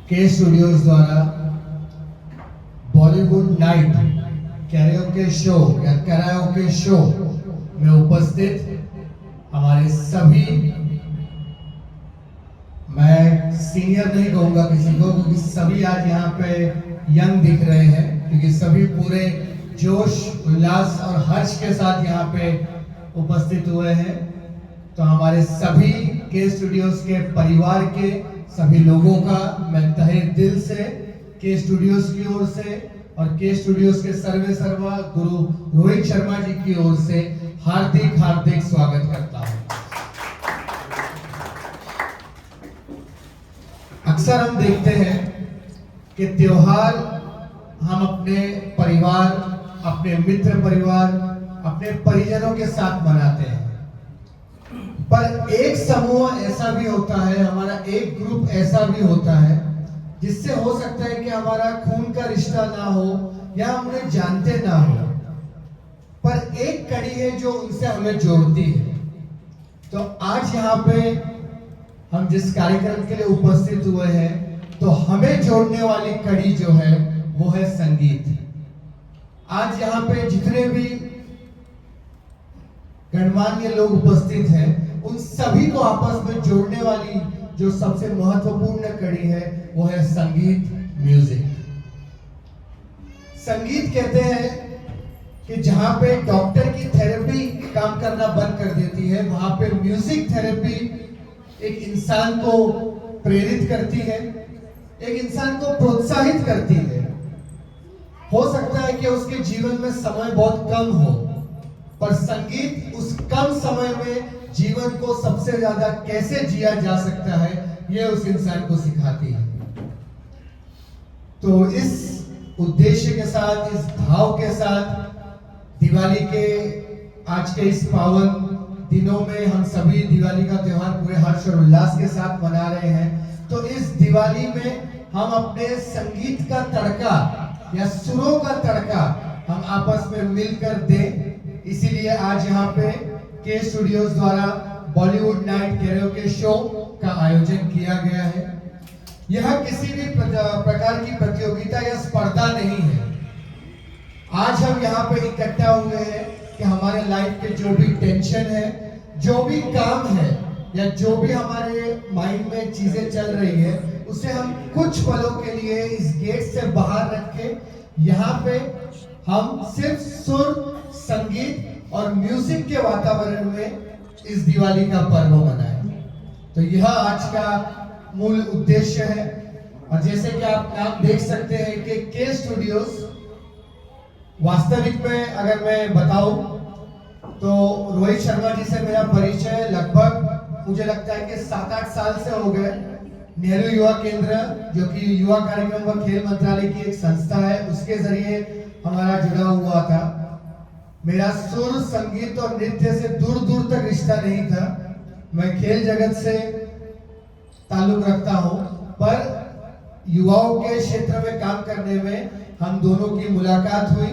के स्टूडियोज द्वारा Bollywood night karaoke show या कैराओके शो में उपस्थित हमारे सभी, मैं सीनियर नहीं कहूंगा किसी को क्योंकि सभी आज यहाँ पे यंग दिख रहे हैं, क्योंकि सभी पूरे जोश उल्लास और हर्ष के साथ यहाँ पे उपस्थित हुए हैं। तो हमारे सभी के स्टूडियोज के परिवार के सभी लोगों का मैं तहे दिल से के स्टूडियोज की ओर से और के स्टूडियोज के सर्वे सर्वा गुरु रोहित शर्मा जी की ओर से हार्दिक हार्दिक स्वागत करता हूं। अक्सर हम देखते हैं कि त्योहार हम अपने परिवार, अपने मित्र परिवार, अपने परिजनों के साथ मनाते हैं, पर एक समूह ऐसा भी होता है, हमारा एक ग्रुप ऐसा भी होता है जिससे हो सकता है कि हमारा खून का रिश्ता ना हो या हम उन्हें जानते ना हो, पर एक कड़ी है जो उनसे हमें जोड़ती है। तो आज यहाँ पे हम जिस कार्यक्रम के लिए उपस्थित हुए हैं, तो हमें जोड़ने वाली कड़ी जो है वो है संगीत। आज यहाँ पे जितने भी गणमान्य लोग उपस्थित हैं, उन सभी को आपस में जोड़ने वाली जो सबसे महत्वपूर्ण कड़ी है वो है संगीत, म्यूजिक। संगीत कहते हैं कि जहां पे डॉक्टर की थेरेपी काम करना बंद कर देती है, वहां पे म्यूजिक थेरेपी एक इंसान को प्रेरित करती है, एक इंसान को प्रोत्साहित करती है। हो सकता है कि उसके जीवन में समय बहुत कम हो, पर संगीत उस कम समय में जीवन को सबसे ज्यादा कैसे जिया जा सकता है, यह उस इंसान को सिखाती है। तो इस उद्देश्य के साथ, इस भाव के साथ दिवाली के आज के इस पावन दिनों में हम सभी दिवाली का त्योहार पूरे हर्ष और उल्लास के साथ मना रहे हैं। तो इस दिवाली में हम अपने संगीत का तड़का या सुरों का तड़का हम आपस में मिलकर दें, इसीलिए आज यहाँ पे के स्टूडियोज द्वारा बॉलीवुड नाइट कैरियोके शो का आयोजन किया गया है। यह किसी भी प्रकार की प्रतियोगिता या स्पर्धा नहीं है। आज हम यहाँ पे इकट्ठा हुए हैं कि हमारे लाइफ के जो भी टेंशन है, जो भी काम है या जो भी हमारे माइंड में चीजें चल रही है, उसे हम कुछ पलों के लिए इस गेट से बाहर रख के यहाँ पे हम सिर्फ सुर, संगीत और म्यूजिक के वातावरण में इस दिवाली का पर्व मनाएं। तो यह आज का मूल उद्देश्य है। और जैसे कि आप नाम देख सकते हैं कि के स्टूडियोज, वास्तविक में अगर मैं बताऊं तो रोहित शर्मा जी से मेरा परिचय लगभग मुझे लगता है कि 7-8 साल से हो गए। नेहरू युवा केंद्र, जो कि युवा कार्यक्रम व खेल मंत्रालय की एक संस्था है, उसके जरिए हमारा जुड़ा हुआ था। मेरा सुर, संगीत और नृत्य से दूर दूर तक रिश्ता नहीं था। मैं खेल जगत से ताल्लुक रखता हूं, पर युवाओं के क्षेत्र में काम करने में हम दोनों की मुलाकात हुई।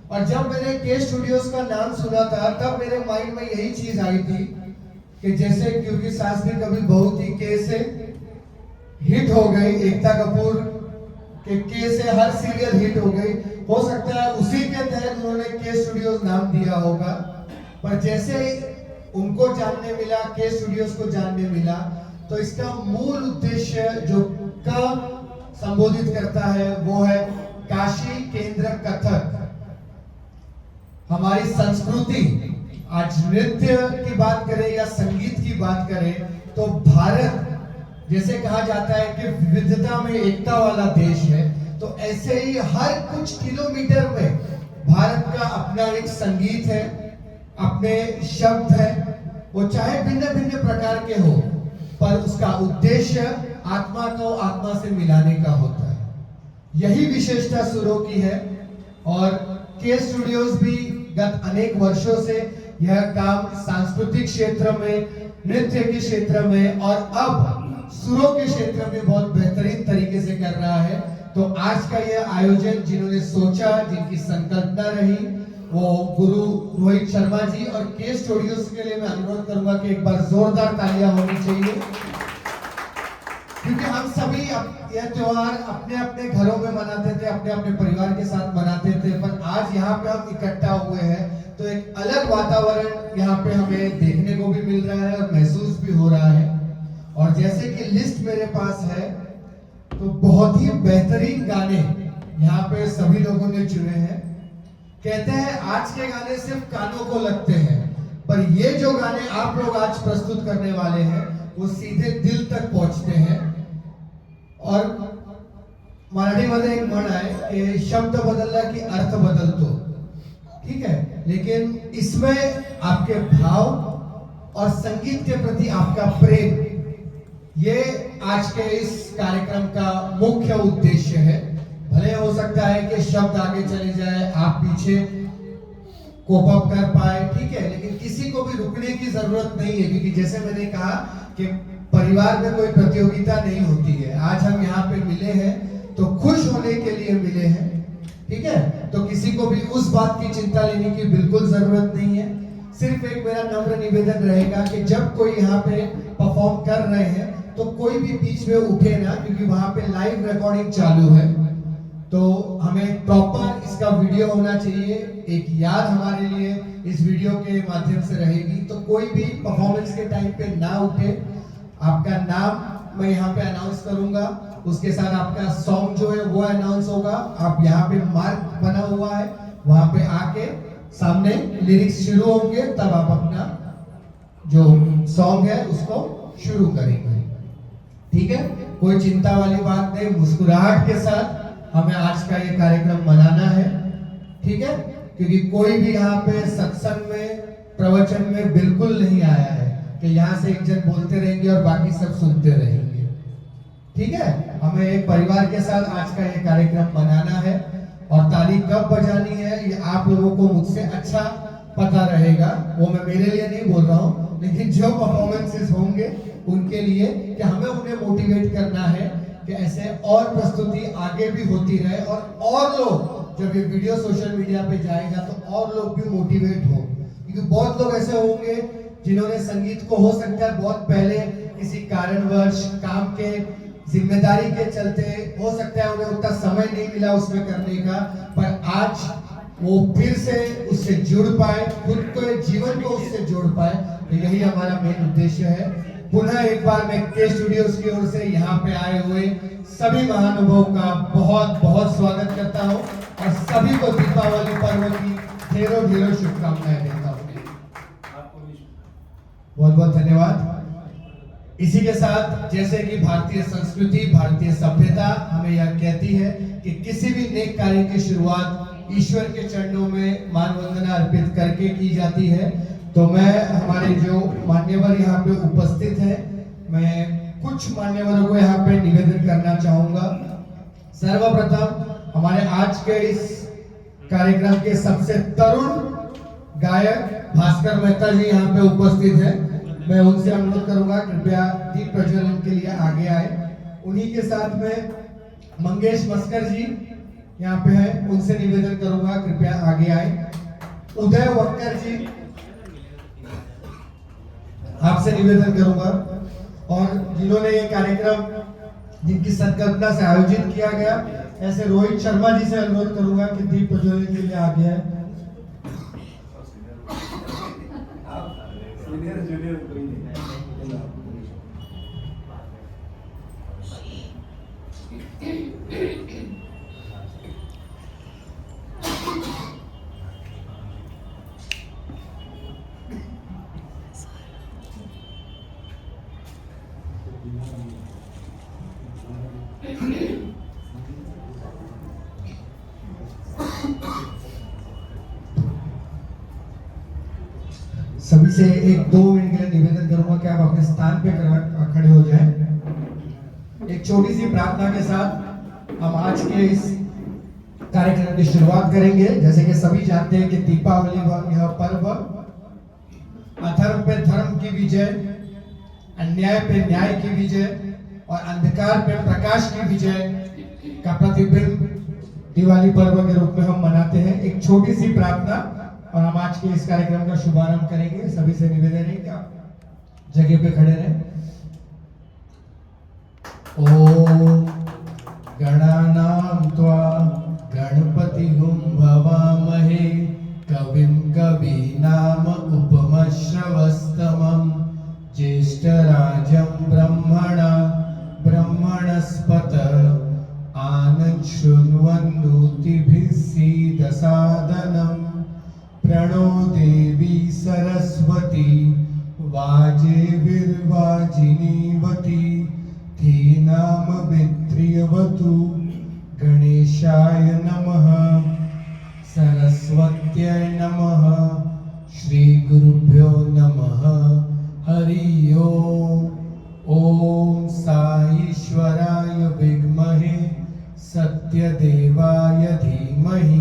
और जब मैंने के स्टूडियोज का नाम सुना था, तब मेरे माइंड में यही चीज आई थी कि जैसे क्योंकि सास भी कभी बहुत ही के से हिट हो गई, एकता कपूर के से हर सीरियल हिट हो गई, हो सकता है उसी के तहत उन्होंने के स्टूडियोज नाम दिया होगा। पर जैसे ही उनको जानने मिला, के स्टूडियोज को जानने मिला, तो इसका मूल उद्देश्य जो का संबोधित करता है वो है काशी केंद्र कथक। हमारी संस्कृति, आज नृत्य की बात करें या संगीत की बात करें, तो भारत जैसे कहा जाता है कि विविधता में एकता वाला देश है, तो ऐसे ही हर कुछ किलोमीटर में भारत का अपना एक संगीत है, अपने शब्द है, वो चाहे भिन्न भिन्न प्रकार के हो, पर उसका उद्देश्य आत्मा को आत्मा से मिलाने का होता है। यही विशेषता सुरों की है। और के स्टूडियोज भी गत अनेक वर्षों से यह काम सांस्कृतिक क्षेत्र में, नृत्य के क्षेत्र में और अब सुरों के क्षेत्र में बहुत बेहतरीन तरीके से कर रहा है। तो आज का यह आयोजन जिन्होंने सोचा, जिनकी संकल्पना रही, वो गुरु रोहित शर्मा जी, और के स्टूडियोज के लिए मैं अनुरोध करूंगा कि एक बार जोरदार तालियां होनी चाहिए। क्योंकि हम सभी यह त्योहार अपने अपने घरों में मनाते थे, अपने अपने परिवार के साथ मनाते थे, पर आज यहाँ पे हम इकट्ठा हुए हैं तो एक अलग वातावरण यहाँ पे हमें देखने को भी मिल रहा है और महसूस भी हो रहा है। और जैसे कि लिस्ट मेरे पास है तो बहुत ही बेहतरीन गाने यहाँ पे सभी लोगों ने चुने हैं। कहते हैं आज के गाने सिर्फ कानों को लगते हैं, पर ये जो गाने आप लोग आज प्रस्तुत करने वाले हैं वो सीधे दिल तक पहुंचते हैं। और मराठीमध्ये एक म्हण आहे की शब्द बदलला की अर्थ बदलतो, ठीक है, लेकिन इसमें आपके भाव और संगीत के प्रति आपका प्रेम, ये आज के इस कार्यक्रम का मुख्य उद्देश्य है। भले हो सकता है कि शब्द आगे चले जाए, आप पीछे कोप अप कर पाए, ठीक है, लेकिन किसी को भी रुकने की जरूरत नहीं है, क्योंकि जैसे मैंने कहा कि परिवार में कोई प्रतियोगिता नहीं होती है। आज हम यहाँ पे मिले हैं तो खुश होने के लिए मिले हैं, ठीक है, तो किसी को भी उस बात की चिंता लेने की बिल्कुल जरूरत नहीं है। सिर्फ एक मेरा नम्र निवेदन रहेगा कि जब कोई यहाँ पे परफॉर्म कर रहे हैं तो कोई भी बीच में उठे ना, क्योंकि वहां पे लाइव रिकॉर्डिंग चालू है, तो हमें प्रॉपर इसका वीडियो होना चाहिए। एक याद हमारे लिए इस वीडियो के माध्यम से रहेगी, तो कोई भी परफॉर्मेंस के टाइम पे ना उठे। आपका नाम मैं यहाँ पे अनाउंस करूंगा, उसके साथ आपका सॉन्ग जो है वो अनाउंस होगा। आप यहाँ पे मार्क बना हुआ है, वहां पे आके सामने लिरिक्स शुरू होंगे, तब आप अपना जो सॉन्ग है उसको शुरू करेंगे, ठीक है। कोई चिंता वाली बात नहीं, मुस्कुराहट के साथ हमें आज का ये कार्यक्रम मनाना है, ठीक है, क्योंकि कोई भी यहाँ पे सत्संग में प्रवचन में बिल्कुल नहीं आया है कि यहाँ से एक जन बोलते रहेंगे और बाकी सब सुनते रहेंगे, ठीक है। हमें एक परिवार के साथ आज का ये कार्यक्रम मनाना है और ताली कब बजानी है ये आप लोगों को मुझसे अच्छा पता रहेगा। वो मैं मेरे लिए नहीं बोल रहा हूँ, लेकिन जो परफॉर्मेंसेस होंगे उनके लिए कि हमें उन्हें मोटिवेट करना है कि ऐसे और प्रस्तुति आगे भी होती रहे और लोग, जब ये वीडियो सोशल मीडिया पे जाएगा तो और लोग भी मोटिवेट हो, क्योंकि बहुत लोग ऐसे होंगे जिन्होंने संगीत को हो सकता है बहुत पहले किसी कारणवश काम के जिम्मेदारी के चलते हो सकता है उन्हें उतना समय नहीं मिला उसमें करने का, पर आज वो फिर से उससे जुड़ पाए, खुद को जीवन को उससे जोड़ पाए, तो यही हमारा मेन उद्देश्य है। पुनः एक बार मैं के स्टूडियोज की ओर से यहाँ पे आए हुए सभी महानुभावों का बहुत बहुत स्वागत करता हूँ और सभी को दीपावली पर्व की ढेरों ढेरों शुभकामनाएं देता हूँ। बहुत बहुत धन्यवाद। इसी के साथ जैसे कि भारतीय संस्कृति, भारतीय सभ्यता हमें यह कहती है कि किसी भी नेक कार्य की शुरुआत ईश्वर के चरणों में मान वंदना अर्पित करके की जाती है। तो मैं हमारे जो मान्यवर यहाँ पे उपस्थित हैं, मैं कुछ मान्यवरों को यहाँ पे निवेदन करना चाहूंगा। सर्वप्रथम हमारे आज के इस कार्यक्रम के सबसे तरुण गायक भास्कर मेहता जी यहाँ पे उपस्थित हैं। मैं उनसे अनुरोध करूंगा कृपया दीप प्रज्वलन के लिए आगे आए। उन्हीं के साथ में मंगेश मस्कर जी यहाँ पे हैं, उनसे निवेदन करूंगा कृपया आगे आए। उदय वक्कर जी, आपसे निवेदन करूंगा, और जिन्होंने ये कार्यक्रम जिनकी संकल्पना से आयोजित किया गया, ऐसे रोहित शर्मा जी से अनुरोध करूंगा कि दीप प्रज्वलन के लिए आगे आए। सभी से 1-2 मिनट के लिए निवेदन करूंगा कि आप अपने स्थान पे खड़े हो जाएं। एक छोटी सी प्रार्थना के साथ हम आज के इस कार्यक्रम की शुरुआत करेंगे। जैसे कि सभी जानते हैं कि दीपावली यह पर्व अधर्म पे धर्म की विजय, अन्याय पे न्याय की विजय और अंधकार पे प्रकाश की विजय का प्रतिबिंब दिवाली पर्व के रूप में हम मनाते हैं। एक छोटी सी प्रार्थना और हम आज के इस कार्यक्रम का शुभारंभ करेंगे। सभी से निवेदन है कि आप जगह पे खड़े रहें। ओम गणानां त्वा गणपतिगुं भवामहे कविं कवीनाम उपमश्रवस्तमं ज्येष्ठराजं ब्रह्मणस्पत आनन् शृण्वन्नोतिभिः सीदसादनम् प्रणो देवी सरस्वती वाजेभिर्वाजिनीवती धीनामभित्रियवतु गणेशाय नमः सरस्वत्यै नमः श्री गुरुभ्यो नमः हरि ओम ओम साईश्वराय विद्महे सत्यदेवाय धीमहि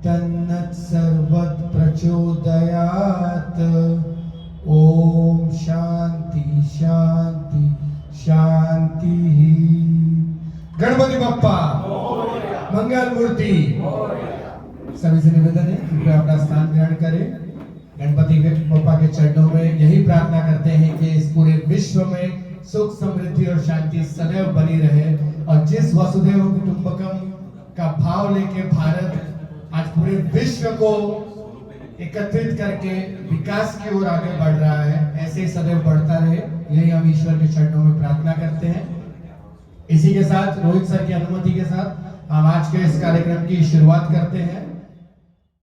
तन्नत्सर्वत् प्रचोदयात् ओम शांति शांति शांति। गणपति बप्पा मंगल मूर्ति। सभी से निवेदन है कृपया अपना स्थान ग्रहण करें। गणपति के बप्पा के चरणों में यही प्रार्थना करते हैं कि इस पूरे विश्व में सुख समृद्धि और शांति सदैव बनी रहे और जिस वसुधैव कुटुंबकम का भाव लेके भारत आज पूरे विश्व को एकत्रित करके विकास की ओर आगे बढ़ रहा है, ऐसे ही सदैव बढ़ता रहे, यही हम ईश्वर के चरणों में प्रार्थना करते हैं। इसी के साथ रोहित सर की अनुमति के साथ हम आज के इस कार्यक्रम की शुरुआत करते हैं।